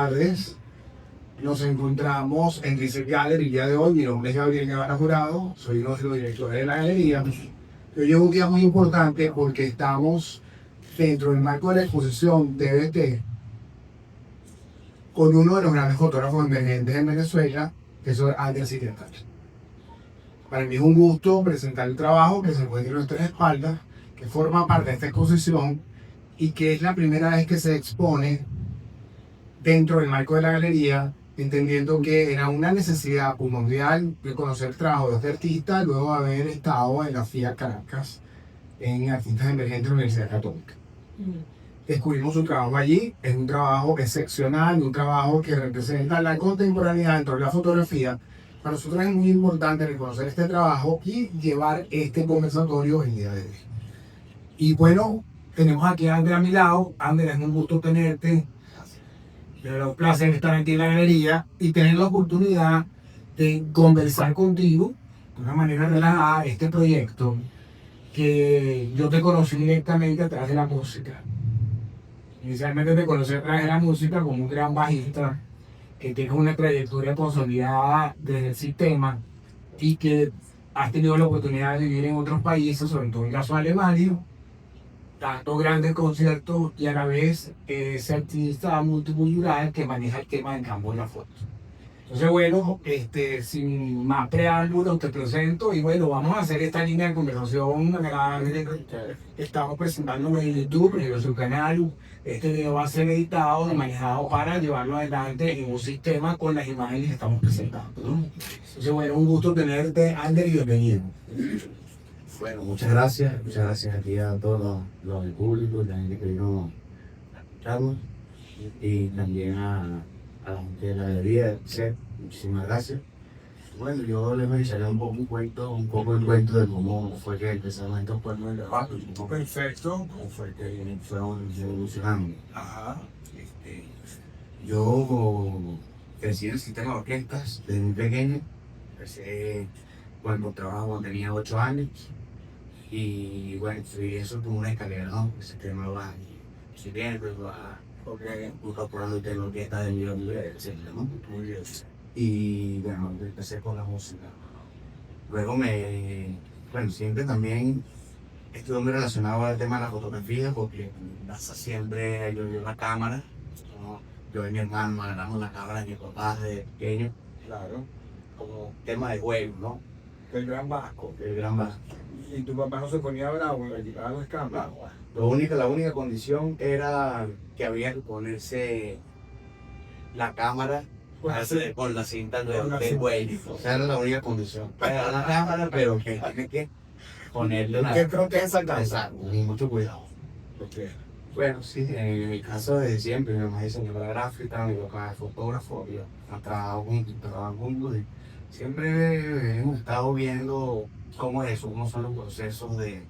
tardes. Nos encontramos en Reset Gallery el día de hoy. Mi nombre es Gabriel Guevara Jurado, soy uno de los directores de la galería. Hoy es un día muy importante porque estamos dentro del marco de la exposición TBT con uno de los grandes fotógrafos emergentes en Venezuela, que es Ander Cidental. Para mí es un gusto presentar el trabajo que se encuentra en nuestras espaldas, que forma parte de esta exposición y que es la primera vez que se expone dentro del marco de la galería, entendiendo que era una necesidad mundial de conocer el trabajo de este artista luego de haber estado en la FIA Caracas en Artistas Emergentes de la Universidad Católica. Descubrimos su trabajo allí, es un trabajo excepcional, un trabajo que representa la contemporaneidad dentro de la fotografía. Para nosotros es muy importante reconocer este trabajo y llevar este conversatorio el día de hoy. Y bueno, tenemos aquí a Ander a mi lado. Ander, es un gusto tenerte. Es un placer estar aquí en la galería y tener la oportunidad de conversar contigo de una manera relajada este proyecto que yo te conocí directamente a través de la música. Inicialmente te conocí a través de la música como un gran bajista que tiene una trayectoria consolidada desde el sistema y que has tenido la oportunidad de vivir en otros países, sobre todo en el caso de Alemania, dando grandes conciertos y a la vez ese artista multicultural que maneja el tema del campo de la foto. Entonces, bueno, sin más preámbulos te presento y bueno, vamos a hacer esta línea de conversación. Estamos presentando en YouTube, en su canal. Este video va a ser editado y manejado para llevarlo adelante en un sistema con las imágenes que estamos presentando, ¿no? Entonces, bueno, un gusto tenerte, Ander, y bienvenido. Bueno, muchas gracias aquí a todos los del público, la gente que vino a escucharnos y también a la gente de la galería, muchísimas gracias. Bueno, yo les mencioné un poco el cuento de cómo fue que empezamos estos pueblos de trabajo. Perfecto. Cómo fue que fueron evolucionando. Ajá. Yo crecí en el sistema de orquestas desde muy pequeño. Empecé cuando trabajaba cuando tenía 8 años. Y bueno, eso como una escalera, ¿no? El sistema va subiendo, va incorporando orquesta de nivel, etcétera, ¿no? Muy bien. Y bueno, empecé con la música. Luego siempre también estuve muy relacionado al tema de la fotografía, porque en casa siempre yo llevo la cámara, ¿no? Yo y mi hermano agarramos la cámara de mi papá desde pequeño, Claro. como tema de juego, ¿no? El gran vasco. El gran vasco. Y tu papá no se ponía bravo, le quitaba los cambios. La única condición era que había que ponerse la cámara con la cinta de güey. O sea, era la única condición. Era la cámara, pero que tiene que ponerle una. ¿Qué creo que es exactamente? Exacto, con mucho cuidado. Okay. Bueno, sí, en mi caso desde siempre, mi mamá es diseñadora gráfica, mi papá es fotógrafo, y trabajamos juntos y siempre hemos estado viendo cómo es eso, cómo son los procesos de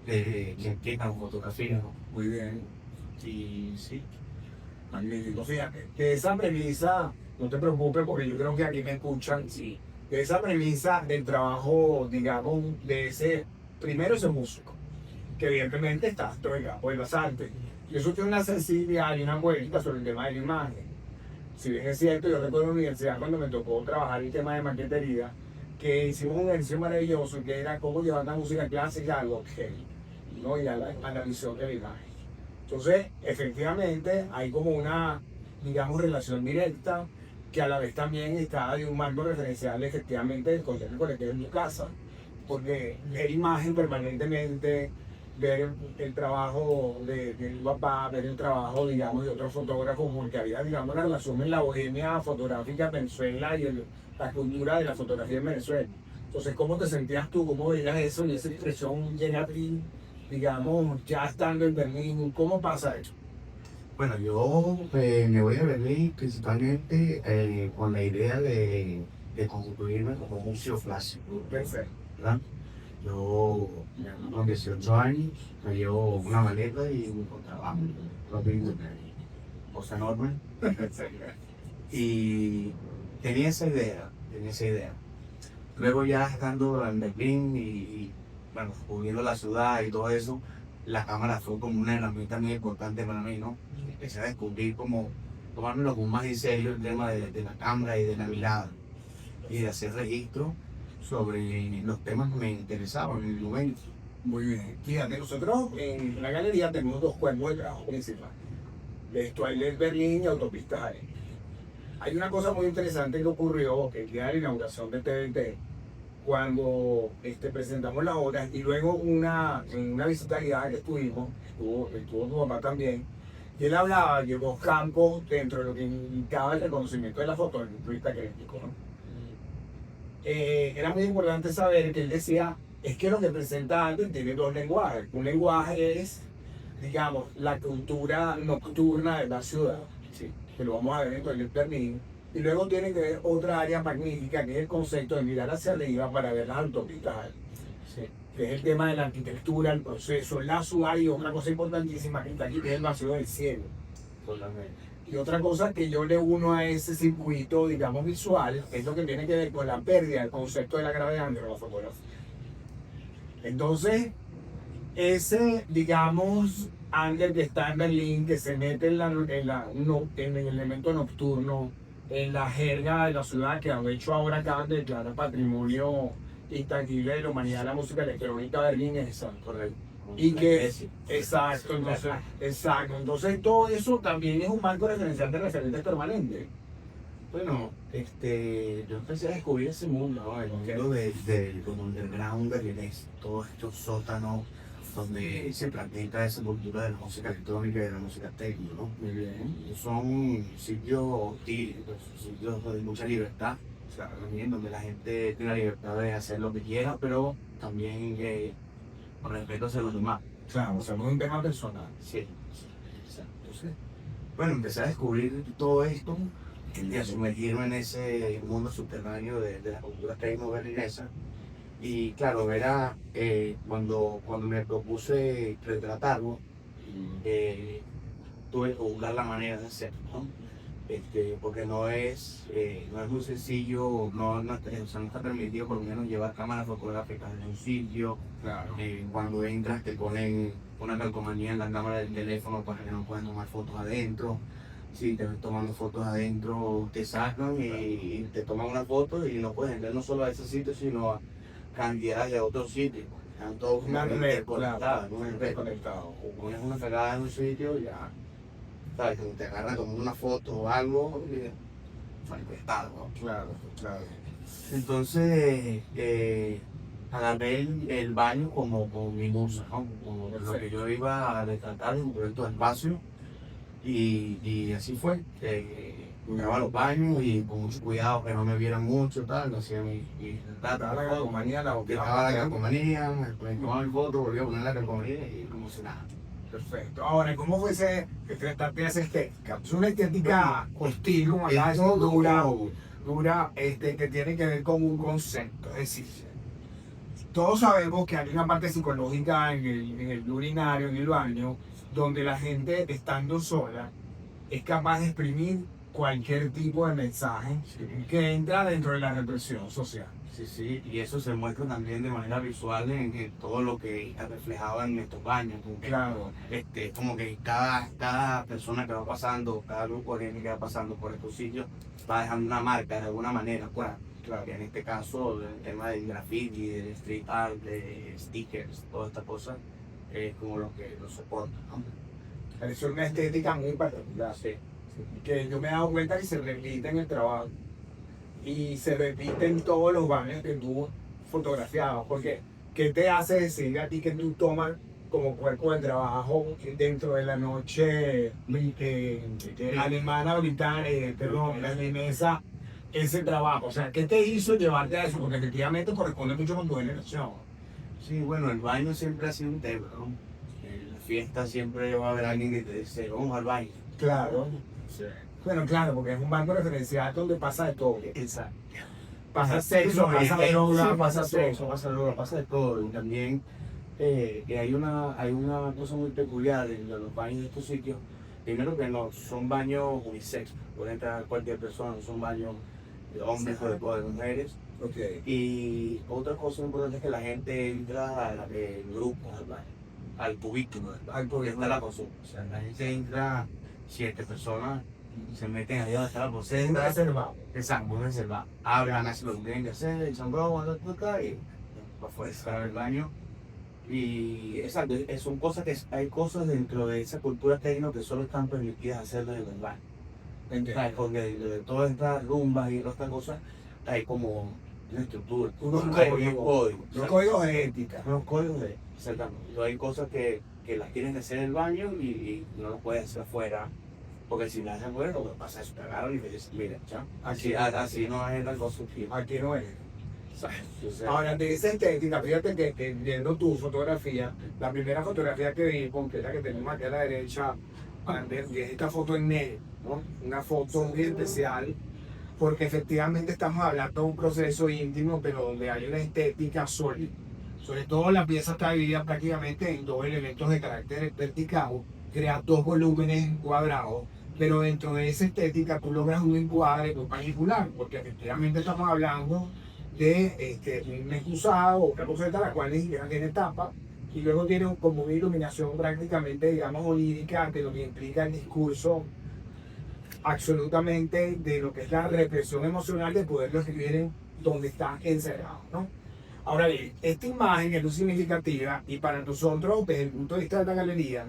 que implican fotografía, ¿no? Muy bien. Y sí. Magnífico. Fíjate, que esa premisa, no te preocupes porque yo creo que aquí me escuchan, Sí. que esa premisa del trabajo, digamos, de ese, primero ese músico, que evidentemente está todo el campo de las artes. Y eso tiene una sensibilidad y una política sobre el tema de la imagen. Si bien es cierto, yo recuerdo en la universidad cuando me tocó trabajar el tema de maquetería, que hicimos un ejercicio maravilloso que era cómo llevar la música clásica al objeto, ¿no? Y a la visión de la imagen. Entonces, efectivamente, hay como una, digamos, relación directa que a la vez también está de un marco referencial efectivamente del contexto colectivo en mi casa, porque ver imagen permanentemente, ver el trabajo de mi papá, ver el trabajo, digamos, de otros fotógrafos, porque había, digamos, una relación en la bohemia fotográfica en Venezuela y la cultura de la fotografía en Venezuela. Entonces, ¿cómo te sentías tú? ¿Cómo veías eso y esa expresión llega a ti, digamos, ya estando en Berlín? ¿Cómo pasa eso? Bueno, yo me voy a Berlín principalmente con la idea de constituirme como un músico clásico. Perfecto. ¿Verdad? Yo, con 18 años, me llevo una maleta y un contrabajo, cosa enorme. Y tenía esa idea. Luego ya estando en Berlín y bueno, viendo la ciudad y todo eso, la cámara fue como una herramienta muy importante para mí, ¿no? Empecé a descubrir como tomármelo con más en serio el tema de la cámara y de la mirada y de hacer registro sobre los temas que me interesaban en el momento. Muy bien. Fíjate, nosotros en la galería tenemos dos cuerpos de trabajo principales. Vestuarios Berlín y Autopistas Aéreas. Hay una cosa muy interesante que ocurrió el día de la inauguración de TVT, cuando presentamos las obras y luego en una visita guiada que estuvo tu papá también, y él hablaba de los campos dentro de lo que indicaba el reconocimiento de la foto del punto de vista crítico, ¿no? Era muy importante saber que él decía, es que lo que presenta antes tiene dos lenguajes. Un lenguaje es, digamos, la cultura nocturna de la ciudad, Sí. que lo vamos a ver en el Berlín, y luego tiene que ver otra área magnífica, que es el concepto de mirar hacia arriba para ver las autopistas, Sí. que es el tema de la arquitectura, el proceso, la ciudad, y otra cosa importantísima que está aquí, que es el vacío del cielo. Totalmente. Y otra cosa que yo le uno a ese circuito, digamos, visual, es lo que tiene que ver con la pérdida del concepto de la gravedad de la fotografía. Entonces, ese, digamos, ángel que está en Berlín, que se mete en el elemento nocturno, en la jerga de la ciudad, que de hecho ahora acaban de declarar patrimonio intangible de la humanidad, la música electrónica de Berlín, es esa. Correcto. Y que, Sí. entonces todo eso también es un marco referencial de referentes permanentes. Bueno, yo empecé a descubrir ese mundo, ¿no? El mundo del underground berlinés, todos estos sótanos donde se practica esa cultura de la música electrónica y de la música techno, ¿no? Muy bien. Son sitios sitios de mucha libertad, o sea, también donde la gente tiene la libertad de hacer lo que quiera, pero también con respeto hacia los demás. Claro, o sea, no es un tema personal. Sí, sí, exacto. Entonces, bueno, empecé a descubrir todo esto y a sumergirme en ese mundo subterráneo de la cultura techno berlinesa. Y claro, era cuando me propuse retratarlo, tuve que buscar la manera de hacerlo, ¿no? Porque no es muy sencillo, o sea, no está permitido por lo menos llevar cámaras fotográficas en un sitio. Claro. Cuando entras te ponen una calcomanía en la cámara del teléfono para que no puedas tomar fotos adentro. Si te ves tomando fotos adentro, te sacan y te toman una foto y no puedes entrar no solo a ese sitio, sino a cantidad de otros sitios. Están todos Una red, conectados, claro, una una red. red conectado. O pones una cagada en un sitio, ya, sabes, que te agarran tomando una foto o algo, manifestado, ¿no? Claro, claro. Entonces, agarré el baño como mi musa, ¿no? Como lo que yo iba a retratar en un proyecto de espacio. Y así fue. Cuidaba los baños y con mucho cuidado que no me vieran mucho, tal, no hacía mi retrato. La calcomanía la Quitaba la calcomanía, me tomaba mi foto, volvía a poner la calcomanía y como si nada. Perfecto. Ahora, ¿cómo fue ese tratarte de esa estética? Es una estética hostil, como acá Es es dura, todo. que tiene que ver con un concepto. Es decir, todos sabemos que hay una parte psicológica en el urinario, en el baño, donde la gente, estando sola, es capaz de exprimir cualquier tipo de mensaje que entra dentro de la represión social. Sí, sí, y eso se muestra también de manera visual en todo lo que está reflejado en estos baños. Como que, Claro. como que cada persona que va pasando, cada grupo de gente que va pasando por estos sitios, va dejando una marca de alguna manera. Claro, que en este caso el tema del graffiti, del street art, de stickers, toda esta cosa, es como lo que lo soporta, ¿no? Es una estética muy particular. Sí. Que yo me he dado cuenta que se repite en el trabajo y se repite en todos los baños que tú fotografiabas, porque ¿qué te hace decir a ti que tú tomas como cuerpo de trabajo dentro de la noche alemana, británica, perdón, la alemesa, ese trabajo? O sea, ¿qué te hizo llevarte a eso? Porque efectivamente corresponde mucho con tu generación. Sí, bueno, el baño siempre ha sido un tema, ¿no? En la fiesta siempre va a haber alguien que te dice, vamos al baño. Claro. Sí. Bueno, claro, porque es un banco referencial donde pasa de todo. Exacto. Pasa sexo, pasa droga, pasa sexo, todo. pasa droga, pasa de todo. Y también que hay una cosa muy peculiar en los baños de estos sitios. Primero que no son baños unisex, puede entrar cualquier persona, no son baños de hombres o de mujeres. Okay. Y otra cosa importante es que la gente entra en grupos al baño, al cubículo del baño, porque está la costumbre. O sea, la gente entra 7 personas se meten ahí donde está la poseta. Exacto, un reservado. Hablan, hacen lo que tienen que hacer, echan broma, y para afuera se va el baño. Y exacto, son cosas que hay cosas dentro de esa cultura técnica que solo están permitidas hacerlo en el baño. ¿Sabes? Porque de todas estas rumbas y todas estas cosas hay como una estructura, Unos códigos de ética. unos códigos de exactamente. Hay cosas que las tienen que hacer en el baño y no las puedes hacer afuera. Porque si las hacen afuera, lo que pasa es que agarran y me dicen, mira, chao, así no es la cosa. Aquí no es. Entonces, Ahora, de esa estética, fíjate que viendo tu fotografía, la primera fotografía que vi, completa que tenemos aquí a la derecha, es esta foto en negro, ¿no? Una foto muy especial, porque efectivamente estamos hablando de un proceso íntimo, pero donde hay una estética sólida. Sobre todo la pieza está dividida prácticamente en dos elementos de carácter vertical, crea dos volúmenes cuadrados, pero dentro de esa estética tú logras un encuadre muy particular, porque efectivamente estamos hablando de un excusado o una coseta la cual ni siquiera tiene tapa y luego tiene como una iluminación prácticamente, digamos, onírica de lo que implica el discurso absolutamente de lo que es la represión emocional de poderlo escribir en donde está encerrado, ¿no? Ahora bien, esta imagen es muy significativa y para nosotros, desde el punto de vista de la galería,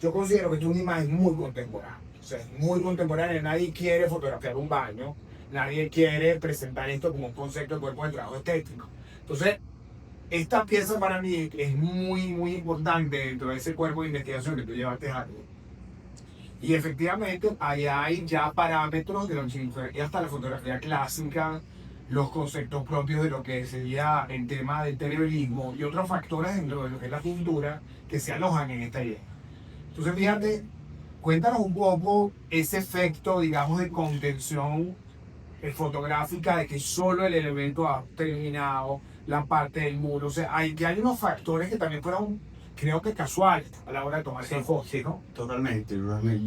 yo considero que es una imagen muy contemporánea. O sea, es muy contemporánea. Nadie quiere fotografiar un baño, nadie quiere presentar esto como un concepto de cuerpo de trabajo estético. Entonces, esta pieza para mí es muy, muy importante dentro de ese cuerpo de investigación que tú llevaste a cabo. Y efectivamente, allá hay ya parámetros de lo que hasta la fotografía clásica, los conceptos propios de lo que sería el tema del televisivo y otros factores dentro de lo que es la cultura que se alojan en esta idea. Entonces, fíjate, cuéntanos un poco ese efecto, digamos, de contención fotográfica de que solo el elemento ha terminado, la parte del muro. O sea, hay unos factores que también fueron, creo que casuales a la hora de tomar esa foto, ¿no? totalmente. Bueno,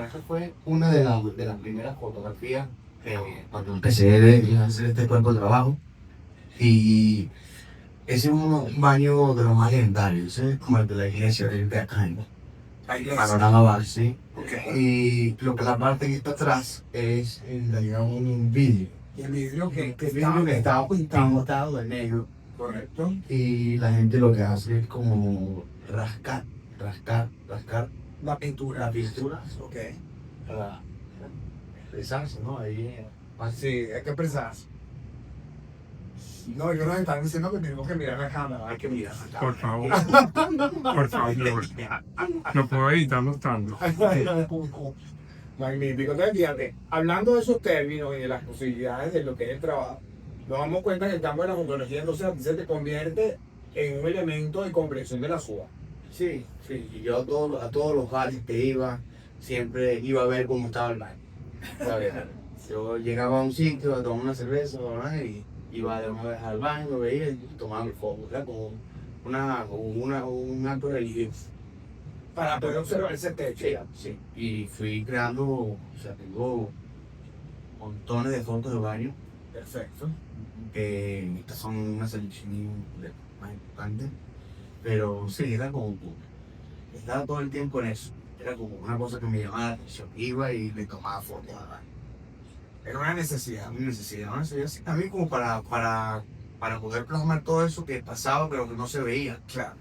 esa fue una de las primeras fotografías cuando empecé a hacer este cuerpo de trabajo. Y ese es un baño de los más legendarios, ¿sí? Como el de la iglesia de Berkheim. Panorama bar, sí. Y lo que la parte que está atrás es, digamos, un vidrio. Y el vidrio que Estaba pintado de negro. correcto. Y la gente lo que hace es como rascar La pintura. la pintura Ok. para expresarse, ¿no? Ahí, Sí, hay que expresarse. No, ellos nos están diciendo que tenemos que mirar la cámara. hay que mirar. Por favor, por favor. No puedo editarlo tanto. Magnífico. Entonces, fíjate, hablando de esos términos y de las posibilidades de lo que es el trabajo, nos damos cuenta que el campo de la fotografía entonces se te convierte en un elemento de comprensión de la ciudad. Sí. Y yo a todos los bares que iba, siempre iba a ver cómo estaba el baño. ¿Sabes? Yo llegaba a un sitio a tomar una cerveza, ¿verdad? Y iba de una vez al baño, lo veía y tomaba mi foto, ¿verdad? Como un acto religioso. Para poder observar ese techo. Sí. Y fui creando, o sea, tengo montones de fotos de baño. Perfecto. Estas son una selección de más importantes. Pero sí, estaba todo el tiempo en eso. Era como una cosa que me llamaba la atención. Iba y le tomaba fotos al baño. Era una necesidad. Una necesidad así también como para poder plasmar todo eso que pasaba pero que no se veía. Claro.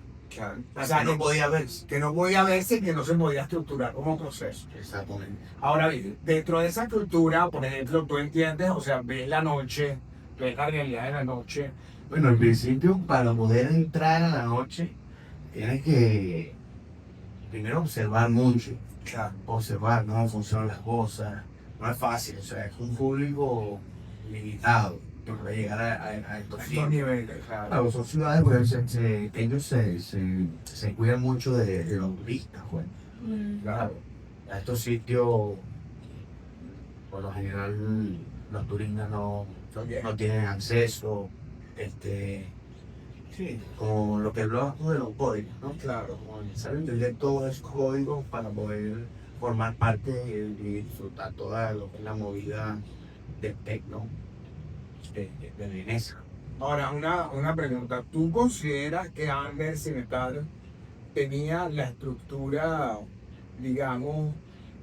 O sea, no podía verse. Que no podía verse y que no se podía estructurar como proceso. Exactamente. Ahora bien, dentro de esa estructura, por ejemplo, tú entiendes, o sea, ves la noche, ves la realidad de la noche. Bueno, al principio, para poder entrar a la noche, tienes que primero observar mucho. Claro. Observar cómo funcionan las cosas. No es fácil, o sea, es un público limitado que puede llegar a estos Estos sitios. niveles, claro. Claro, son ciudades, pues, ellos se cuidan mucho de los turistas, pues. Claro. A estos sitios, por lo general, los turistas no tienen acceso, sí, como lo que hablabas tú de los códigos, ¿no? Claro. Como saber entender todos esos códigos para poder formar parte y disfrutar toda lo que es la movida del techno de Venecia. Ahora, una pregunta. ¿Tú consideras que Anders Sinettar tenía la estructura, digamos,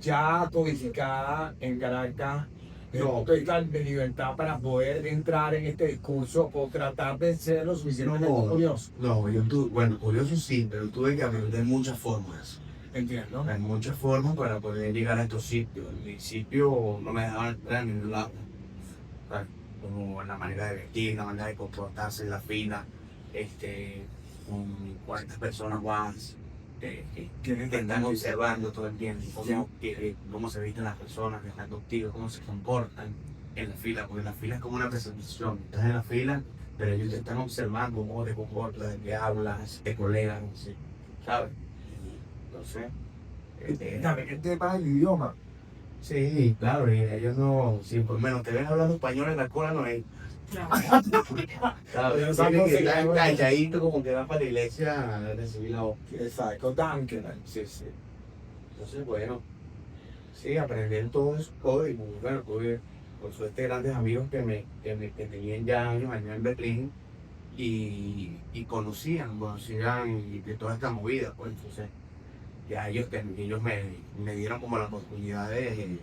ya codificada en Caracas, No. de libertad para poder entrar en este discurso o tratar de ser lo suficientemente curioso. No, yo tuve, bueno, curioso sí, pero tuve que aprender muchas formas. Entiendo. Hay muchas formas para poder llegar a estos sitios. Al principio no me dejaban entrar en ningún lado. O sea, como la manera de vestir, la manera de comportarse en la fila, con 40 personas más, que están observando todo el tiempo cómo se visten las personas que están contigo, cómo se comportan en la fila, porque la fila es como una presentación. Estás en la fila, pero ellos te están observando cómo te comportas, de qué hablas, qué colegas, no sé, ¿sabes? Entonces, También el tema del idioma. sí, claro, y ellos no, si por menos te ven hablando español en la escuela, no es. ¿Sabes? Tienen que estar calladito como que van para la iglesia a recibir la voz. Exacto, Duncan. Sí, sí. Entonces, bueno, sí, aprender todo eso, todo, y bueno, tuve, por suerte, grandes amigos que tenían ya años allá en Berlín y conocían de toda esta movida, pues, entonces, ya ellos me dieron como la oportunidad de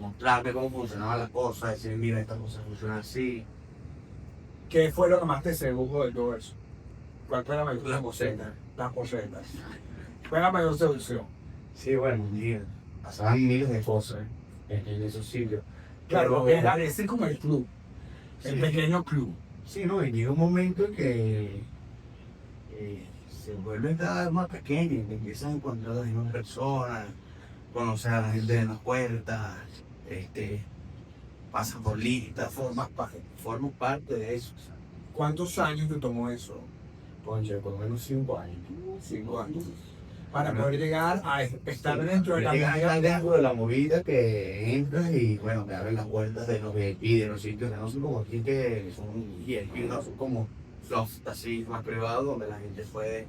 mostrarme cómo funcionaban las cosas, decir, mira, esta cosa funciona así. ¿Qué fue lo que más te sedujo de todo eso? ¿Cuál fue la mayor Las bocetas. Las bocetas. Fue la mayor seducción. Sí, bueno, mira, pasaban miles de cosas en esos sitios. Claro, Pero- era ese como el club, el Sí. pequeño club. Sí, no, y llega un momento en que se vuelve cada vez más pequeño, y te empiezas a encontrar las mismas personas, conocer a la gente de las puertas, pasas por listas, formas parte de eso. ¿Cuántos años te tomó eso? Concha, por lo menos 5 años. 5 años. Para poder llegar a estar dentro de la Llegas movida. dentro de la movida que entras y bueno, te abren las puertas de los VIP, de los sitios que no son como aquí, que son VIP, no son como loft así más privados, donde la gente puede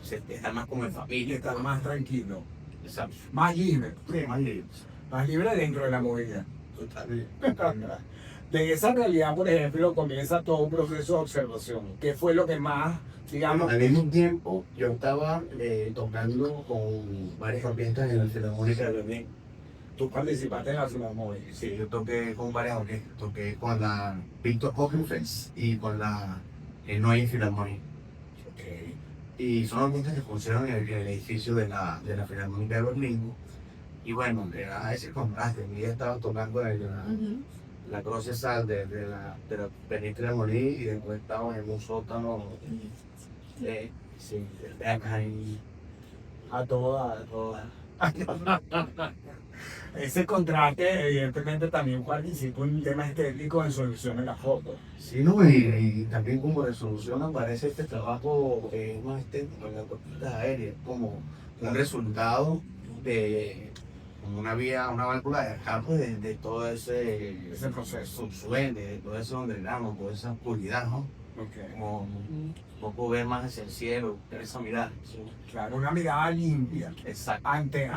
estar más como en Y familia. estar más tranquilo, Exacto. más libre, Sí, más libre. más libre dentro de la movida. Totalmente. De esa realidad, por ejemplo, comienza todo un proceso de observación. ¿Qué fue lo que más, digamos, Al mismo tiempo, yo estaba tocando con varias orquestas en la Filarmónica de Berlín. tú participaste en la Filarmónica? Sí, yo toqué con varias orquestas. Toqué con la Victor Hockenfels y con la Neue Philharmonie. Y son orquestas que funcionan en el edificio de la Filarmónica de Berlín. Y bueno, era ese contraste. Mi día estaba tocando la Grosse Saal de la Berlin Philharmonie y después estaba en un sótano sí, del Berghain. A toda. Ese contraste, evidentemente, también participa en un tema estético en solución en la foto. Sí, ¿no? Y también como resolución aparece este trabajo que es más estético en la cortita aérea, como un resultado de como una vía, una válvula de escape de todo ese proceso. subsuelo, de todo ese drenaje, toda esa oscuridad, ¿no? Como un poco ver más hacia el cielo, esa mirada. ¿Sí? Claro, una mirada limpia Exacto. ante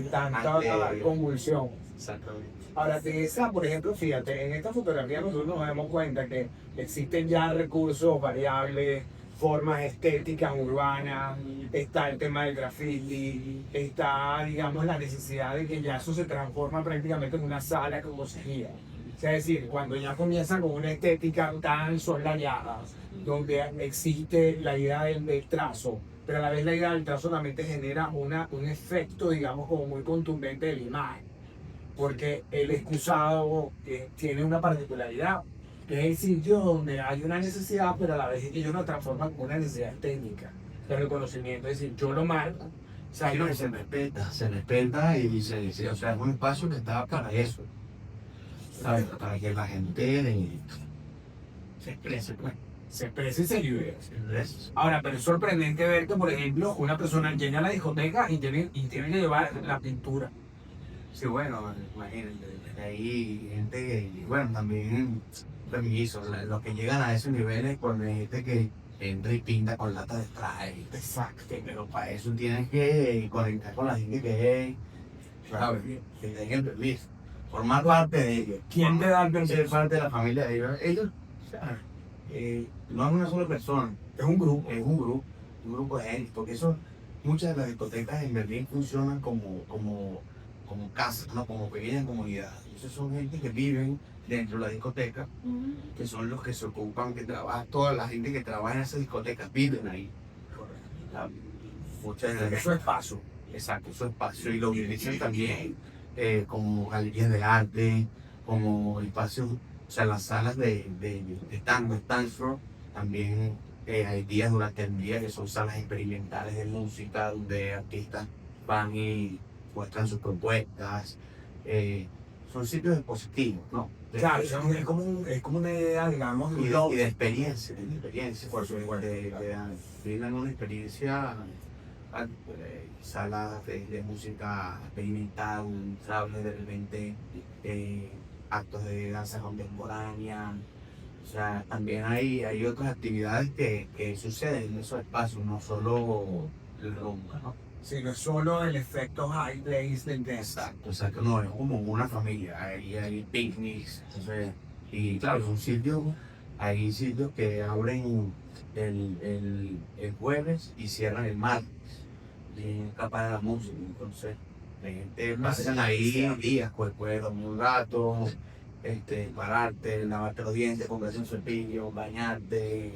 tanta convulsión. Exactamente. Ahora, de esa, por ejemplo, fíjate, en esta fotografía nosotros nos damos cuenta que existen ya recursos variables, formas estéticas urbanas, está el tema del graffiti, está, digamos, la necesidad de que ya eso se transforma prácticamente en una sala como sería. O sea, es decir, cuando ya comienzan con una estética tan soslayadas, donde existe la idea del trazo, pero a la vez la idea del trazo también te genera un efecto, digamos, como muy contundente de la imagen. Porque el excusado tiene una particularidad, que es el sitio donde hay una necesidad, pero a la vez ellos lo transforman como una necesidad técnica, de reconocimiento, es decir, yo lo marco. O sea, Sí, no, y se respeta y o sea, es un espacio que estaba para eso, ¿sabes? Para que la gente se exprese, pues. se expresa y se libera. Se exprese. Ahora, pero es sorprendente ver que, por ejemplo, una persona llena la discoteca y tiene que llevar la pintura. Sí, bueno, imagínate, ahí gente que, y bueno, también permiso, los que llegan a esos niveles cuando hay gente que entra y pinta con lata de spray. Exacto. Pero para eso tienes que conectar con la gente que es, ¿sabes? Que den el permiso, formar parte de ellos. ¿Quién te da el Ser permiso? parte de la familia de ellos. Ellos, o sea, no es una sola persona, Es un grupo. es un grupo de gente, porque eso, muchas de las discotecas en Berlín funcionan como como casas, ¿no? Como pequeñas comunidades. Entonces son gente que viven dentro de la discoteca, que son los que se ocupan, que trabajan, toda la gente que trabaja en esas discotecas viven ahí. La- Muchas de Eso es paso. exacto, su espacio y lo utilizan también como galerías de arte, como espacios, o sea, las salas de tango, Stanford, también hay días durante el día que son salas experimentales de música donde artistas van y muestran sus propuestas, son sitios expositivos, ¿no? Claro, es como una idea, digamos, Y de experiencia, Por supuesto. brindan una experiencia, salas de música experimental, sables de repente, actos de danza contemporánea, o sea, también hay otras actividades que suceden en esos espacios, no solo el rumba, ¿no? Sí, no es solo el efecto high place del dance. Exacto, exacto, no, es como una familia, hay picnics, entonces, y claro, son sitios, hay sitios que abren el jueves y cierran el martes, y capaz de la música, entonces, la gente pasan ahí días, pues puedes dormir un rato, pararte, lavarte los dientes, comprarse un cepillo, bañarte,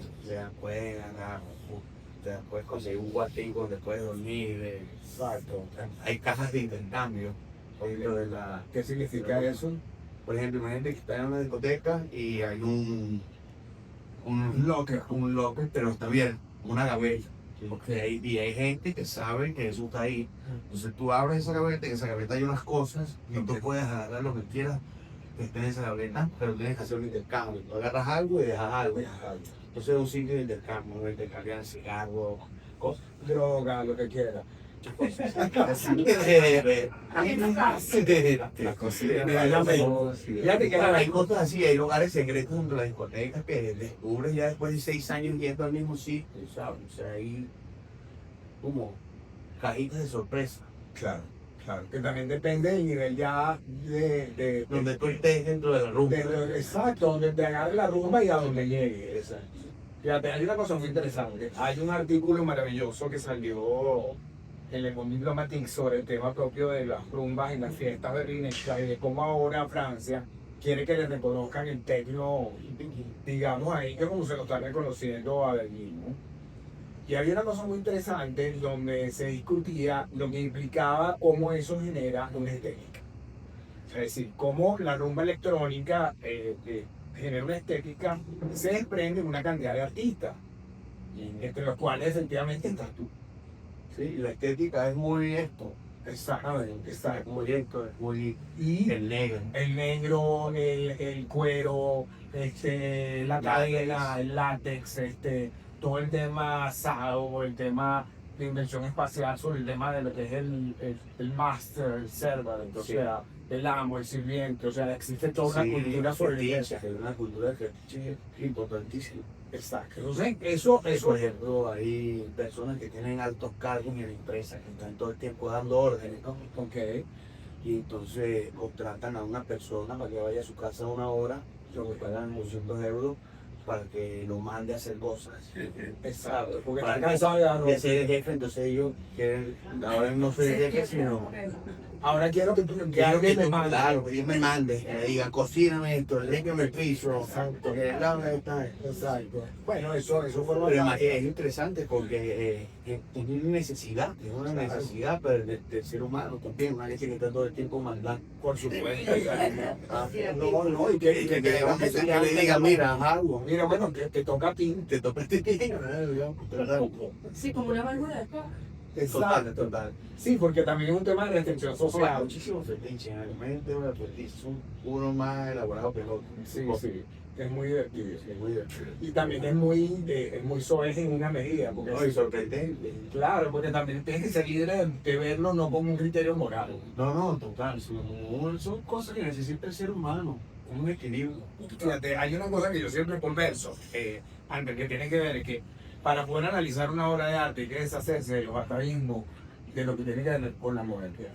te puedes conseguir un cuartico donde puedes dormir, Exacto. hay cajas de intercambio. Dentro de la, ¿Qué significa eso? por ejemplo, imagínate que estás en una discoteca y hay Locker. un locker, pero está abierto, una gaveta. Y hay gente que sabe que eso está ahí. Entonces tú abres esa gaveta y en esa gaveta hay unas cosas y tú puedes agarrar lo que quieras que esté en esa gaveta, pero tienes que hacer un intercambio. Tú agarras algo y dejas algo. Entonces es un sitio de intercambio, donde intercambian cigarros, cosas. Droga, lo que quiera. Las cositas. Fíjate que Hay cosas así, hay lugares secretos dentro de las discotecas que descubres ya después de 6 años yendo al mismo sitio, ¿sabes? O sea, hay como cajitas de sorpresa. Claro, claro. Que también depende del nivel ya Donde tú estés dentro de la rumba. exacto, donde te agarre la rumba y a donde llegue. Exacto. Fíjate, hay una cosa muy interesante. Hay un artículo maravilloso que salió en Le Monde Diplomatique sobre el tema propio de las rumbas y las fiestas berlinescas y de cómo ahora Francia quiere que le reconozcan el tecno, digamos ahí, que como se lo está reconociendo a Berlín, ¿no? Y había una cosa muy interesante donde se discutía lo que implicaba cómo eso genera una estética. Es decir, cómo la rumba electrónica genera una estética, se desprende de una cantidad de artistas, entre los cuales efectivamente estás tú. Sí, la estética es muy Exactamente, es exacto. muy esto, es muy Y el negro. el negro, el cuero, la cadena, el látex, todo el tema asado, el tema de invención espacial sobre el tema de lo que es el master, el servant, o Sí. sea, el amo, el sirviente, o sea, existe toda una cultura sobre eso. es una cultura que es importantísima. Exacto. Entonces, eso, Por ejemplo, hay personas que tienen altos cargos en la empresa que están todo el tiempo dando órdenes, ¿no? ok, Y entonces contratan a una persona para que vaya a su casa 1 hora, le pagan 200 euros para que lo mande a hacer cosas. exacto, porque Para están cansados de dar de ser el jefe, entonces ellos quieren, ahora no soy el jefe, sino Ahora quiero que tú que alguien me mande. claro, que ellos me mande, que me digan, cocíname esto, límpiame el piso, Exacto. que lávame esta. Exacto. Bueno, eso forma Pero parte. es interesante porque es una necesidad, pero del ser humano también, una leche que está todo el tiempo mandando. Por supuesto. No, y que le diga, mira, haz algo, Mira, bueno, te toca a ti. te toca este tío, Sí, como una válvula de escape. total. Sí, porque también es un tema de restricción Claro, social. muchísimos fetiches, realmente los fetiches son uno más elaborado que el otro. Sí, sí. Es muy divertido. Es muy divertido. Y también es muy soez en una medida. Porque No, y sorprendente. claro, porque también tienes que ser libre de verlo no como un criterio moral. No, total, son cosas que necesita el ser humano, un equilibrio. Fíjate, hay una cosa que yo siempre converso, Albert, que tiene que ver es que para poder analizar una obra de arte hay que deshacerse de los atavismos de lo que tiene que ver con la modernidad.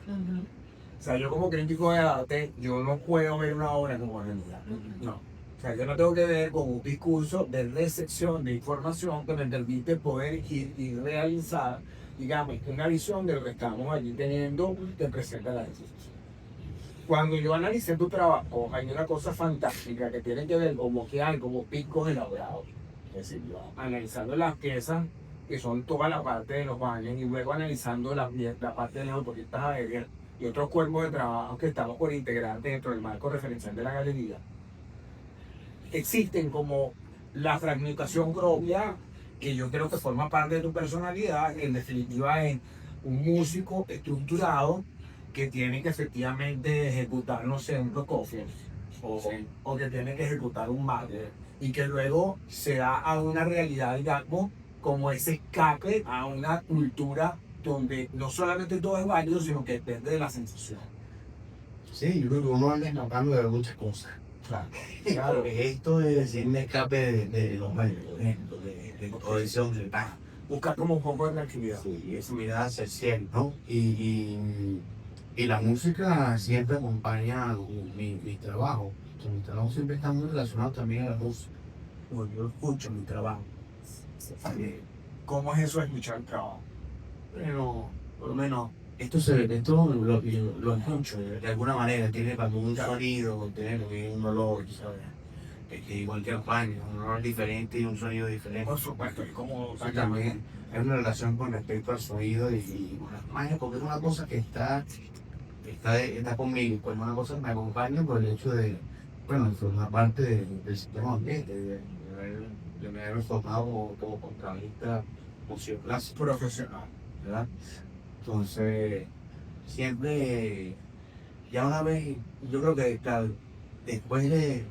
O sea, yo como crítico de arte, yo no puedo ver una obra como modernidad. No. O sea, yo no tengo que ver con un discurso de recepción de información que me permite poder ir y realizar, digamos, una visión de lo que estamos allí teniendo que presenta la institución. cuando yo analicé tu trabajo, hay una cosa fantástica que tiene que ver como que hay como picos elaborados. Es decir, yo analizando las piezas, que son toda la parte de los baños, y luego analizando la parte de las autopistas aéreas y otros cuerpos de trabajo que estamos por integrar dentro del marco referencial de la galería, existen como la fragmentación propia, que yo creo que forma parte de tu personalidad, en definitiva es un músico estructurado que tiene que efectivamente ejecutar, no sé, un Prokofiev, o que tiene que ejecutar un Mahler, y que luego se da a una realidad, digamos, como ese escape a una cultura donde no solamente todo es válido, sino que depende de la sensación. Sí, yo creo que uno anda escapando de muchas cosas. Claro, que esto es decir, un escape de los medios, por ejemplo, de todo eso del pan. Buscar como un poco de tranquilidad. Sí, eso me da ser cierto, ¿no? Y la música siempre acompaña mi trabajo. O sea, mi trabajo siempre está muy relacionado también a la música. Porque yo escucho mi trabajo. ¿Cómo es eso de escuchar el trabajo? Pero, por lo menos, esto lo escucho de alguna manera. Tiene para un sonido, tiene un olor, ¿sabes? Igual que los baños, un olor diferente y un sonido diferente. Por supuesto, es como Eso también hay una relación con respecto al sonido y las magia, porque es una cosa que está conmigo, pues es una cosa que me acompaña por el hecho de, bueno, de formar parte del sistema ambiente, de haberme formado como contrabandista museo clásico, profesional. ¿verdad? Entonces, siempre, ya una vez, yo creo que, claro, después de,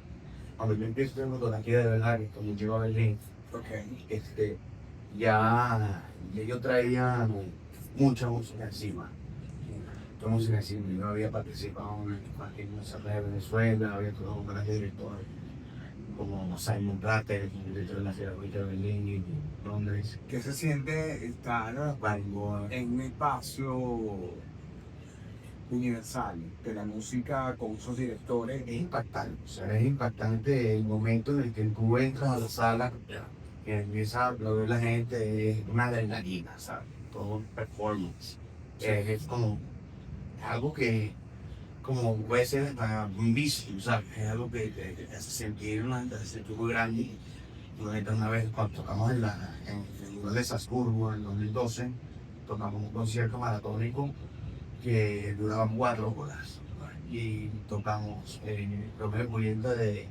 cuando yo empiezo a hacer fotografía de verdad, que cuando llego a Berlín, Okay. ya yo traía mucha música encima. Mucha música encima. Yo había participado en una de Venezuela, había tocado con grandes directores como Simon Rattle, el director de la Filarmónica de Berlín y Londres. ¿Qué se siente estar en un espacio universal de la música con esos directores? Es impactante, o sea, es impactante el momento en el que tú entras a la sala, que empieza a aplaudir la gente, es una adrenalina, ¿sabes? Todo un performance. Es como algo que, como puede ser hasta un vicio, ¿sabes? Es algo que te hace sentir muy grande. Una vez cuando tocamos en el lugar de Salzburgo en el 2012, tocamos un concierto maratónico que duraba 4 horas. Y tocamos Romeo y Julieta de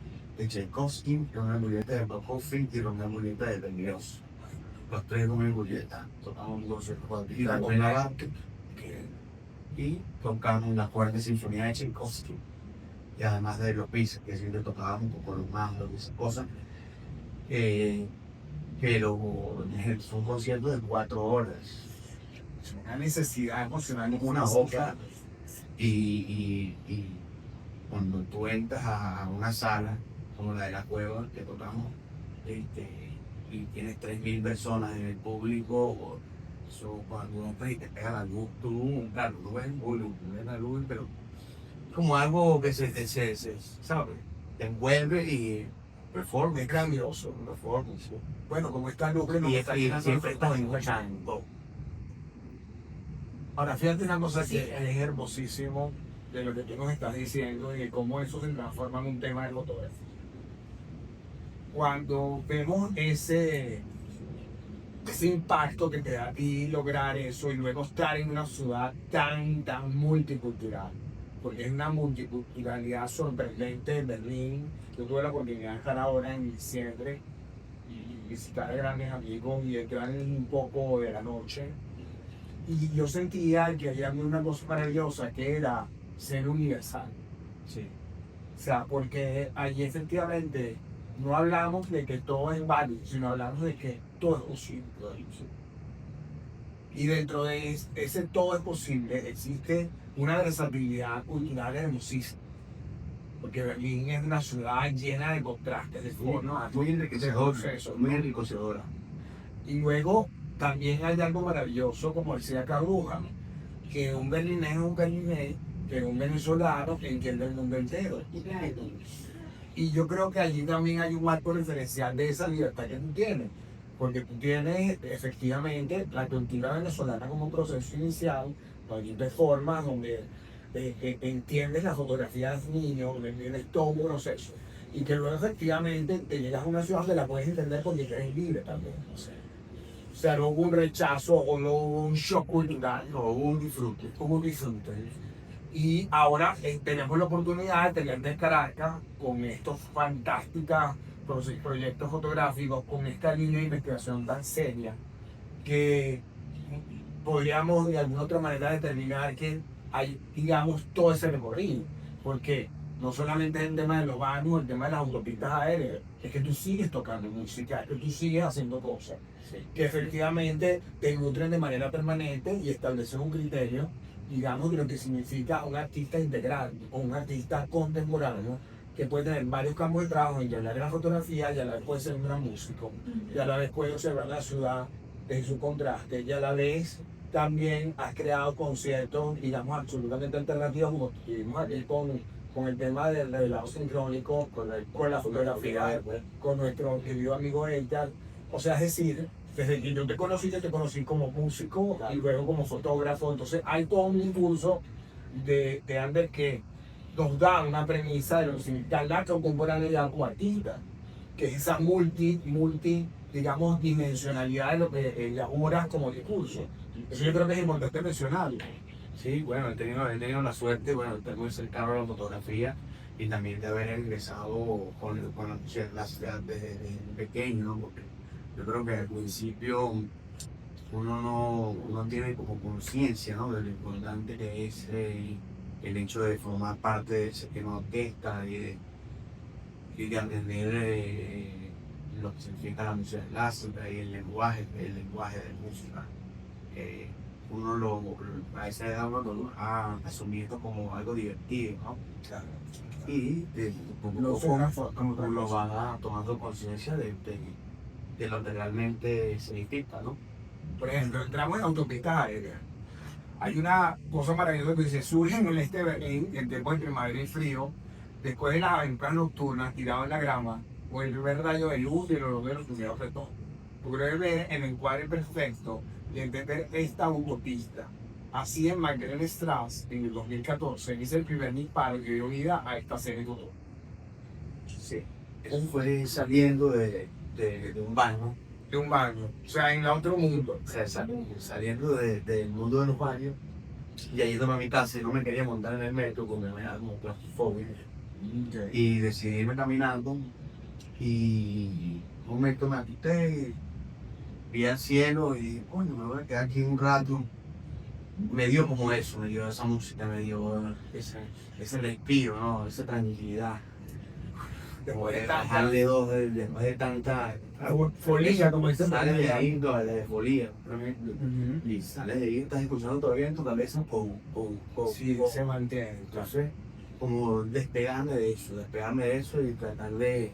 Tchaikovsky, Romeo y Julieta de Prokofiev y Romeo y Julieta de Berlioz. Los 3 Romeo y Julieta. Tocamos un concierto y la buena parte. Y tocamos la cuarta sinfonía de Tchaikovsky. Y además de los pisos, que siempre tocábamos un poco los mandos y esas cosas. Pero fue un concierto de 4 horas. Una necesidad emocional. Una boca y cuando tú entras a una sala como la de la cueva que tocamos y tienes 3.000 personas en el público, eso, cuando uno te pega la luz, claro, tú ves el volumen, tú ves la luz, pero como algo que ¿sabes? Te envuelve y Es grandioso. performance. Bueno, como está luz que no Y está siempre estás escuchando. Ahora, fíjate una cosa que es hermosísimo de lo que tú nos estás diciendo y de cómo eso se transforma en un tema de fotografía. Cuando vemos ese impacto que te da a ti lograr eso y luego estar en una ciudad tan multicultural, porque es una multiculturalidad sorprendente en Berlín. Yo tuve la oportunidad de estar ahora en diciembre y visitar a grandes amigos y entrar en un poco de la noche. Y yo sentía que había una cosa maravillosa que era ser universal. Sí. O sea, porque allí efectivamente no hablamos de que todo es válido, sino hablamos de que todo es posible. Y dentro de ese todo es posible existe una versatilidad cultural hermosísima. Porque Berlín es una ciudad llena de contrastes, de formas, Muy enriquecedora. procesos, Muy ¿no? enriquecedora. Y luego también hay algo maravilloso, como decía Carluja, que un berlinés es un berlinés, que un venezolano que entiende el mundo entero. Y yo creo que allí también hay un marco referencial de esa libertad que tú tienes, porque tú tienes efectivamente la cultura venezolana como un proceso inicial, donde hay formas, donde entiendes la fotografía de niño, entiendes todo un proceso. Y que luego efectivamente te llegas a una ciudad donde la puedes entender porque eres libre también. O sea, no hubo un rechazo o no hubo un shock cultural, no hubo un disfrute, hubo un disfrute. Y ahora tenemos la oportunidad de tener en Caracas con estos fantásticos proyectos fotográficos, con esta línea de investigación tan seria, que podríamos de alguna otra manera determinar que hay, digamos, todo ese recorrido. Porque no solamente es el tema de los baños, el tema de las autopistas aéreas, es que tú sigues tocando música, que tú sigues haciendo cosas, que efectivamente te nutren de manera permanente y establecen un criterio, digamos, de lo que significa un artista integral o un artista contemporáneo que puede tener varios campos de trabajo, y a la vez la fotografía, y a la vez puede ser un gran músico, y a la vez puede observar la ciudad en su contraste, y a la vez también has creado conciertos, digamos, absolutamente alternativos, como tuvimos aquí con el tema del revelado sincrónico, con la fotografía, con nuestro querido amigo Eitar. O sea, es decir, desde que yo te conocí como músico y luego como fotógrafo. Entonces hay todo un impulso de Ander que nos da una premisa de lo que significa la contemporaneidad como artista, que es esa digamos, dimensionalidad de lo que elaboras como discurso. Eso yo creo que es importante mencionarlo. Sí, bueno, he tenido la suerte, bueno, de estar muy cercano a la fotografía y también de haber ingresado con la ciudad desde pequeño, ¿no? Porque yo creo que al principio uno tiene como conciencia, ¿no? De lo importante que es el hecho de formar parte de esa pequeña orquesta y de entender lo que significa la música clásica y el lenguaje de música. A esa edad uno lo va asumiendo como algo divertido, ¿no? Claro. Y poco a poco uno va tomando conciencia de lo que realmente significa, ¿no? Por ejemplo, entramos en autopistas aéreas. Hay una cosa maravillosa que dice, surgen en este Berlín, en tiempo de primavera y frío, después de las aventuras nocturnas, tirado en la grama, o el primer rayo de luz y el olor de los primeros retoños. Logré ver el encuadre perfecto y entender esta autopista. Así en Magdalena Strass, en el 2014, hice el primer disparo que dio vida a esta serie de fotos. Sí. Eso fue saliendo de un baño, De un baño, o sea, en el otro mundo. o sea, saliendo del mundo de los baños, y ahí tomé mi casa y no me quería montar en el metro porque me daba como claustrofobia. Y decidí irme caminando y un momento me asusté, vi al cielo y dije, coño, me voy a quedar aquí un rato. Me dio como eso, me dio esa música, me dio ese respiro, ¿no? Esa tranquilidad. Como de bajar de dos, después de tanta Folía, como dice sales de ahí, no, de folía, realmente. Y sales de ahí, estás escuchando todavía en tu cabeza, Sí, se mantiene. entonces, como despegarme de eso y tratar de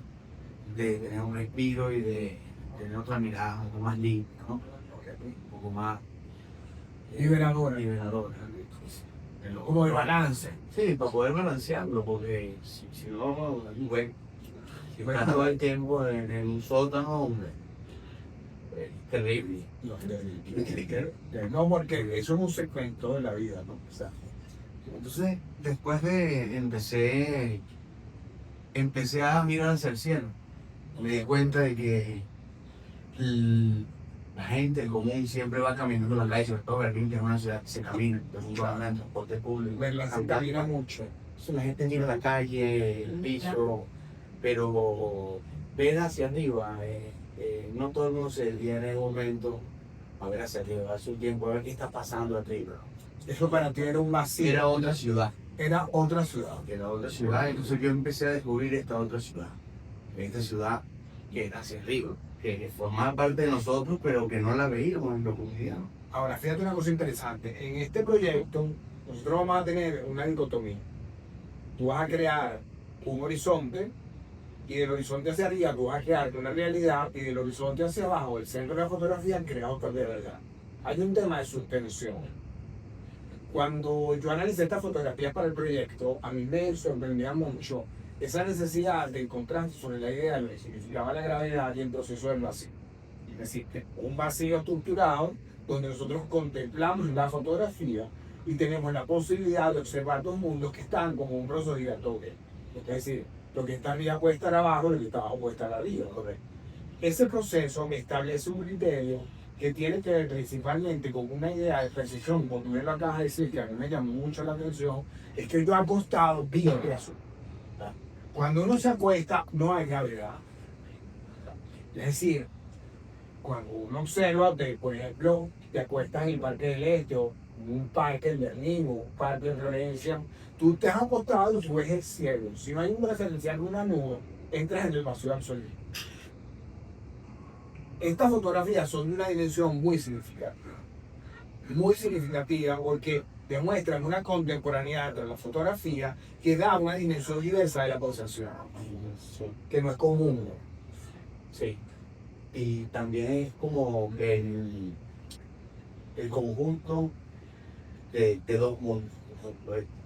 tener un respiro y de tener otra mirada un poco más limpia, ¿no? Un poco más Liberadora. liberadora. Como de balance. Sí, para poder balancearlo, porque si no, bueno, si estás todo el tiempo en un sótano, hombre, es terrible. No, porque eso es un segmento de la vida, ¿no? O sea, Entonces, después de empecé a mirar hacia el cielo. Me di cuenta de que la gente, el común, siempre va caminando en la calle, sobre todo Berlín, que es una ciudad que se camina, todo el mundo anda en transporte público. Berlín se camina mucho. Entonces, la gente mira la calle, el piso, pero ver hacia arriba, no todo el mundo se detiene en un momento a ver hacia arriba, hace un tiempo, a ver qué está pasando arriba. Eso para ti era un vacío. Era otra ciudad. Era otra ciudad. Era otra ciudad, entonces yo empecé a descubrir esta otra ciudad. Esta ciudad que era hacia arriba, que formaba parte de nosotros, pero que no la veíamos en profundidad. Ahora, fíjate una cosa interesante. En este proyecto, nosotros vamos a tener una dicotomía. Tú vas a crear un horizonte y del horizonte hacia arriba tú vas a crear una realidad y del horizonte hacia abajo, el centro de la fotografía, crear otra de verdad. Hay un tema de suspensión. Cuando yo analicé estas fotografías para el proyecto, a mí me sorprendía mucho esa necesidad de contraste sobre la idea de lo que significaba la gravedad y el proceso del vacío. Es decir, un vacío estructurado donde nosotros contemplamos la fotografía y tenemos la posibilidad de observar dos mundos que están como un proceso giratorio. Es decir, lo que está arriba puede estar abajo, lo que está abajo puede estar arriba, ¿correcto? Ese proceso me establece un criterio que tiene que ver principalmente con una idea de precisión, como tú me lo acabas de decir, que a mí me llamó mucho la atención, es que yo acostado vi eso. Cuando uno se acuesta, no hay gravedad. Es decir, cuando uno observa, por ejemplo, te acuestas en el Parque del Este, o en un parque en Berlín, o un parque en Florencia, tú te has acostado y tú ves el cielo. Si no hay un referencial de una nube, entras en el vacío absoluto. Estas fotografías son de una dimensión muy significativa porque demuestran una contemporaneidad entre la fotografía que da una dimensión diversa de la posesión, que no es común. Sí. Y también es como el conjunto de dos mundos.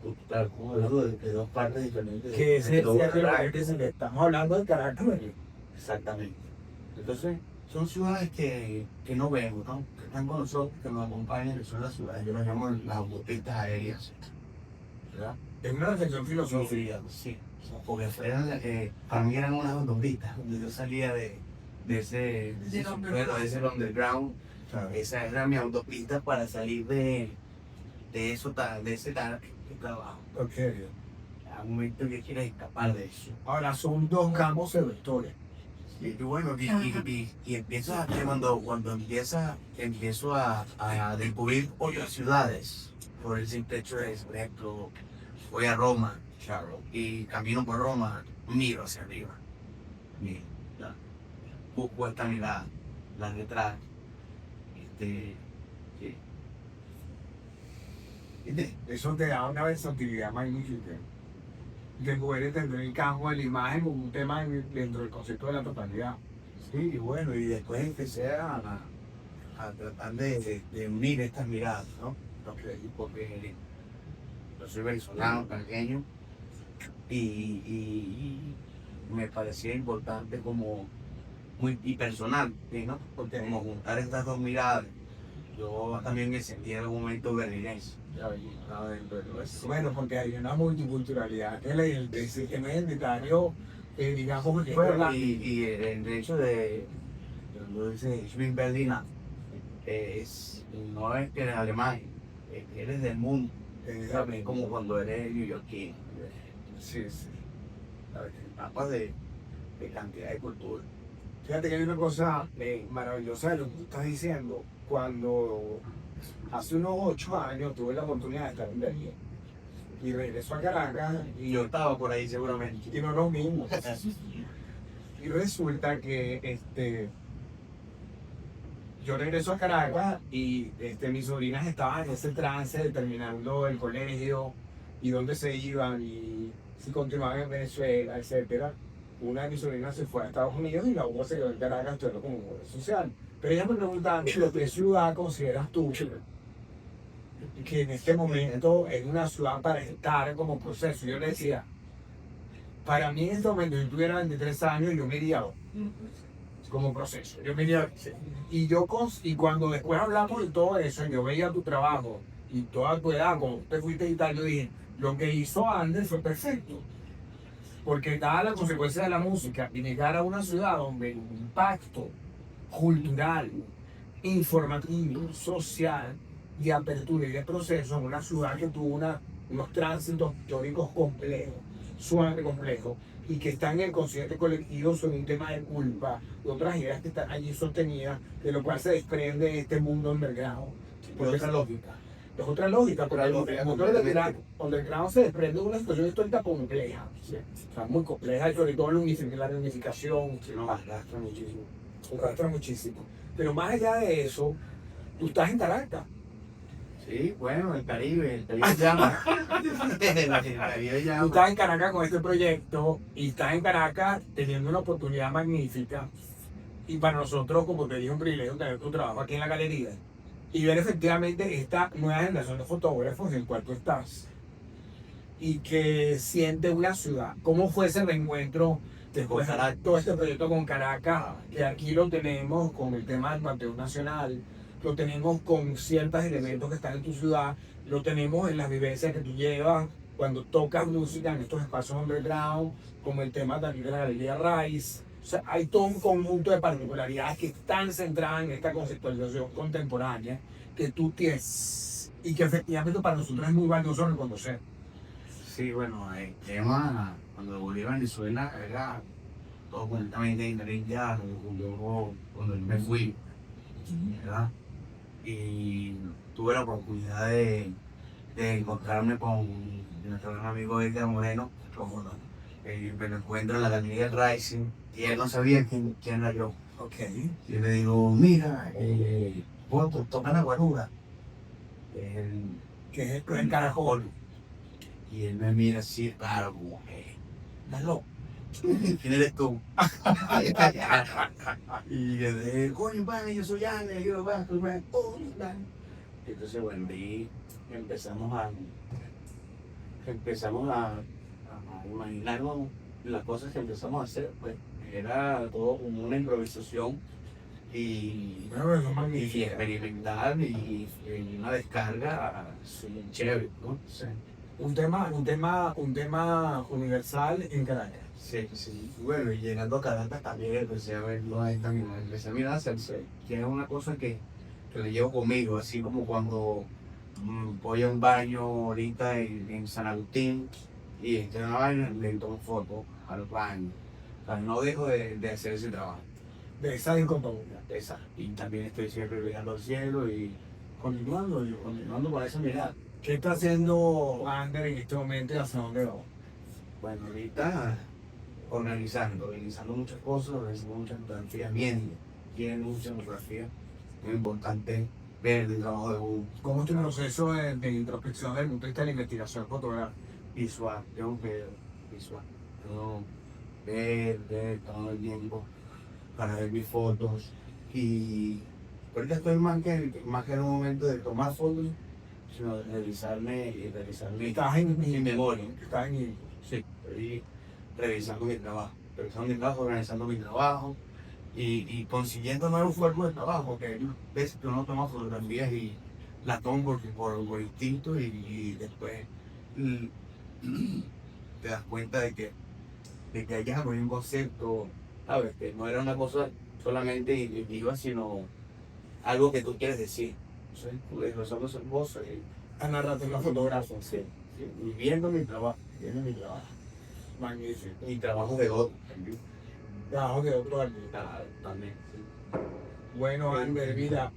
Tú estás como hablando de dos partes diferentes. Que es el dos que estamos hablando del carácter. Exactamente. Entonces, son ciudades que no vemos, ¿no? Que están con nosotros, que nos acompañan, que son las ciudades. Yo las llamo las autopistas aéreas. ¿Verdad? Es una reflexión filosófica. Sí. Porque para mí eran unas autopistas, donde yo salía de ese subsuelo, de ese underground. Esa era mi autopista para salir de ese trabajo. Ok. A un momento que quieres escapar de eso. Ahora son dos campos de vectores. Y bueno, y empiezo a, cuando empiezo a descubrir otras ciudades, por el simple hecho de, por ejemplo, voy a Roma, y camino por Roma, miro hacia arriba, busco esta mirada, la detrás, sí. Eso te da una versatilidad magnífica. De poder entender el campo de la imagen como un tema dentro del concepto de la totalidad. Sí, bueno, y después empecé a tratar de unir estas miradas, ¿no? Porque yo soy venezolano, pequeño, y me parecía importante como y personal, ¿sí, no? Porque como juntar estas dos miradas, yo también me sentí en algún momento berlinense. Bueno, porque hay una multiculturalidad que es identitario, digamos que Bueno, y el hecho de, cuando dice Ich bin Berliner, no es que eres alemán, es que eres del mundo. ¿Sabes? Como cuando eres neoyorquino. Sí. Mapas de cantidad de cultura. Fíjate que hay una cosa maravillosa de lo que tú estás diciendo. Cuando hace unos 8 años tuve la oportunidad de estar en Berlín y regreso a Caracas Y yo estaba por ahí seguramente. y no nos vimos. Y resulta que yo regreso a Caracas y mis sobrinas estaban en ese trance de terminando el colegio y dónde se iban y si continuaban en Venezuela, etcétera. Una de mis sobrinas se fue a Estados Unidos y la otra se quedó en Caracas estudiando como obra social. Pero ellas me preguntaban, ¿qué ciudad consideras tú que en este momento es una ciudad para estar como proceso? Yo le decía, para mí en este momento, si yo tuviera 23 años, yo me iría como proceso. Yo me iría, y cuando después hablamos de todo eso, yo veía tu trabajo y toda tu edad, cuando te fuiste y tal, yo dije, lo que hizo Ander fue perfecto. Porque dada la consecuencia de la música y llegar a una ciudad donde el impacto cultural, informativo, social, de apertura y de proceso, en una ciudad que tuvo unos tránsitos históricos complejos, sumamente complejos, y que están en el consciente colectivo sobre un tema de culpa, y otras ideas que están allí sostenidas, de lo cual se desprende este mundo envergado. Por otra lógica. Es otra lógica, pero el motor underground se desprende de una situación histórica compleja, ¿sí? O sea, muy compleja, y sobre todo la reunificación, Arrastra muchísimo. arrastra muchísimo. Pero más allá de eso, tú estás en Caracas. Sí, bueno, el Caribe llama. El Caribe Tú llama. estás en Caracas con este proyecto y estás en Caracas teniendo una oportunidad magnífica. Y para nosotros, como te dije, un privilegio tener tu trabajo aquí en la galería y ver efectivamente esta nueva generación de fotógrafos en el cual tú estás y que siente una ciudad. ¿Cómo fue ese reencuentro después de todo este proyecto con Caracas? Que aquí lo tenemos con el tema del Panteón Nacional, lo tenemos con ciertos elementos que están en tu ciudad, lo tenemos en las vivencias que tú llevas cuando tocas música en estos espacios underground, como el tema también de la Galería Rice. O sea, hay todo un conjunto de particularidades que están centradas en esta conceptualización contemporánea que tú tienes y que efectivamente para nosotros es muy valioso reconocer. Sí, bueno, el tema cuando volví a Venezuela era todo completamente diferente a luego cuando me fui, ¿verdad? Y tuve la oportunidad de encontrarme con nuestro gran amigo Edgar Moreno, me lo encuentro en la galería del Rising y él no sabía quién era yo. Ok. Y le digo, mira, vos tocan la guarura. Que es el caracol. Y él me mira así, claro, como, ¿estás loco? ¿Quién eres tú? Y yo dije, coño, pana, yo soy Ángel, yo entonces, bueno, ahí empezamos a imaginarnos las cosas que empezamos a hacer, pues era todo como una improvisación y experimentar y una descarga chévere, ¿no? Sí. Un tema universal en Caracas. Sí, sí. Bueno, y llegando a Caracas también empecé a verlo ahí también, empecé a mirar hacerse, que es una cosa que le llevo conmigo, así como cuando voy a un baño ahorita en San Agustín y estoy en una vaina, le tomo fotos a los baños. O sea, no dejo de hacer ese trabajo. De esa incompatibilidad. Y también estoy siempre mirando al cielo y continuando con esa mirada. ¿Qué está haciendo Ander en este momento y hacia dónde va? Bueno, ahorita organizando muchas cosas, organizando muchas fotografías, viendo muchas fotografías. Muy importante ver el trabajo de un ¿Cómo es tu proceso de introspección desde el punto de vista de la investigación fotográfica? visual, tengo que ver visual. Tengo ver todo el tiempo para ver mis fotos. Y ahorita estoy más que en un momento de tomar fotos, sino de revisarme Estás en mi memoria. Estás en Sí, estoy revisando mi trabajo, organizando mi trabajo y consiguiendo nuevos formas de trabajo, porque ves que uno toma fotografías y las tomo por instinto y después te das cuenta de que hay que un concepto, ¿sabes? Que no era una cosa solamente intuitiva, sino algo que tú quieres decir. ¿Sí? Desglosando esas cosas la narrativa fotográfica. sí, y viendo mi trabajo. Magnífico. Y trabajo de otro también. Trabajo de otro artista. También. Bueno, Ander, mira,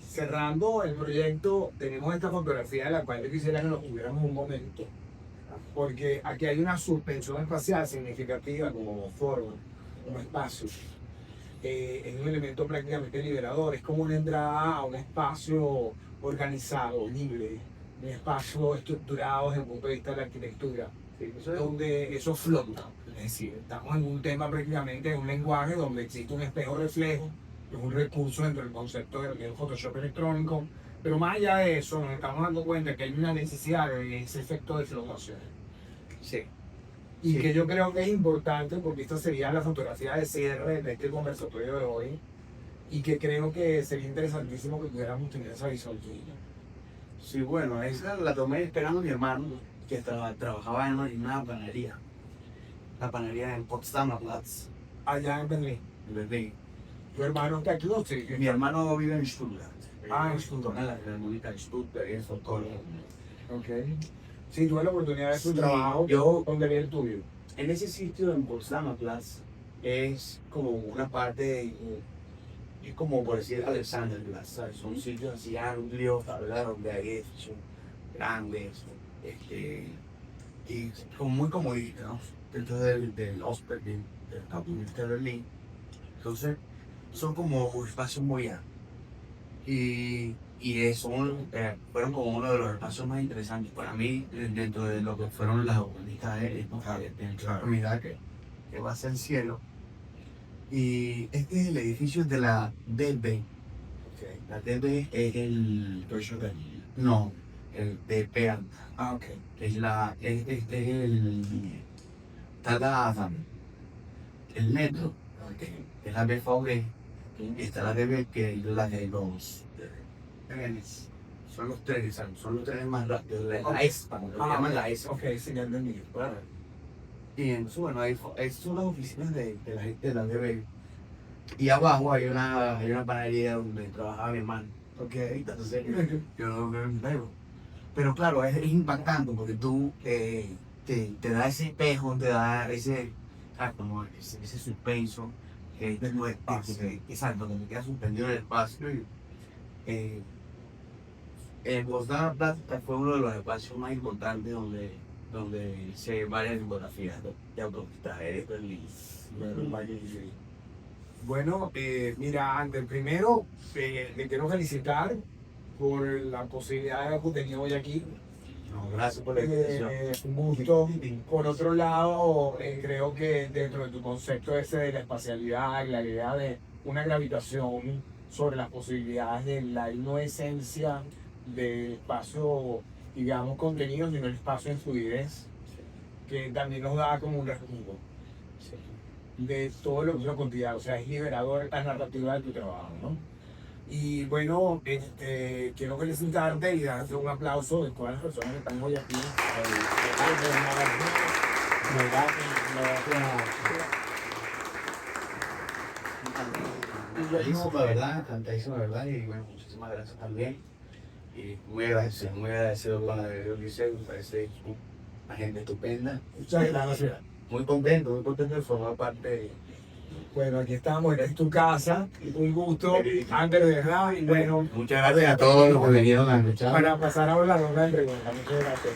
cerrando el proyecto, tenemos esta fotografía de la cual yo quisiera que nos tuviéramos un momento. Porque aquí hay una suspensión espacial significativa como forma, como espacio. Es un elemento prácticamente liberador, es como una entrada a un espacio organizado, libre, un espacio estructurado desde el punto de vista de la arquitectura, Sí, donde eso flota. Es decir, estamos en un tema prácticamente, en un lenguaje donde existe un espejo reflejo, que es un recurso dentro del concepto del Photoshop electrónico, pero más allá de eso nos estamos dando cuenta que hay una necesidad de ese efecto de flotación. sí. Y Sí. que yo creo que es importante porque esta sería la fotografía de cierre de este conversatorio de hoy y que creo que sería interesantísimo que pudiéramos tener esa visión tuya. Sí, bueno, esa la tomé esperando a mi hermano, que trabajaba en una panadería. La panadería en Potsdamer Platz, Allá en Berlín. en Berlín. ¿Tu hermano está aquí o sí? Mi hermano vive en Stuttgart. En Stuttgart. En la República de Stuttgart, es fotógrafo. Ok. Sí, tuve la oportunidad de ver su Sí, trabajo. ¿Dónde vi el tuyo? En ese sitio, en Potsdamer Platz, es como una parte, es como por decir Alexanderplatz, ¿sabes? Son sitios así amplios, ¿verdad? Donde hay edificios grandes, y como muy comodistas, ¿no? Dentro del Ostberlin, del capital de Berlín. Entonces, son como espacios muy amplios. Fueron como uno de los espacios más interesantes para mí dentro de lo que fueron las unidades, ¿no? Dentro de la unidad que va hacia el cielo. Y este es el edificio de la DB. La DB es el... No, el DP. Ah, ok. Es el... Tada el metro. Es la BVG, Y está la de que es la de los trenes. Son los trenes más rápidos. La ESPA, lo llaman la ESPA. Ok, sí, ya entendí. Bueno, Y entonces, bueno, ahí son las oficinas de la gente de la DB. Y abajo hay una panadería donde trabajaba mi hermano. ok. Entonces, yo no veo en vivo. Pero claro, es impactante porque tú te da ese espejo, te da ese, como ese suspenso, de tu espacio. Exacto, que te queda suspendido en el espacio. El Potsdamer Platz fue uno de los espacios más importantes donde se varias fotografías de autopistas aéreas y Bueno, mira, antes, primero, te quiero felicitar por la posibilidad de haber tenido hoy aquí. no, gracias por la invitación. Un gusto. Por otro lado, creo que dentro de tu concepto ese de la espacialidad y la idea de una gravitación sobre las posibilidades de la no esencia del espacio, digamos, contenido, sino el espacio en fluidez, que también nos da como un respiro de todo lo que es cotidiano, o sea, es liberador la narrativa de tu trabajo, ¿no? Y bueno, quiero felicitarte y darte un aplauso de todas las personas que están hoy aquí. Encantadísimo, la verdad, y bueno, muchísimas gracias también. Y muy agradecido con la de Odiseo, me parece una gente estupenda. Muchas gracias. Muy contento de formar parte de... Bueno, aquí estamos, esta es tu casa, un gusto, Ander, de verdad, y bueno, Muchas gracias a todos los que vinieron a escuchar. para pasar a hablar, una entrevista, muchas gracias.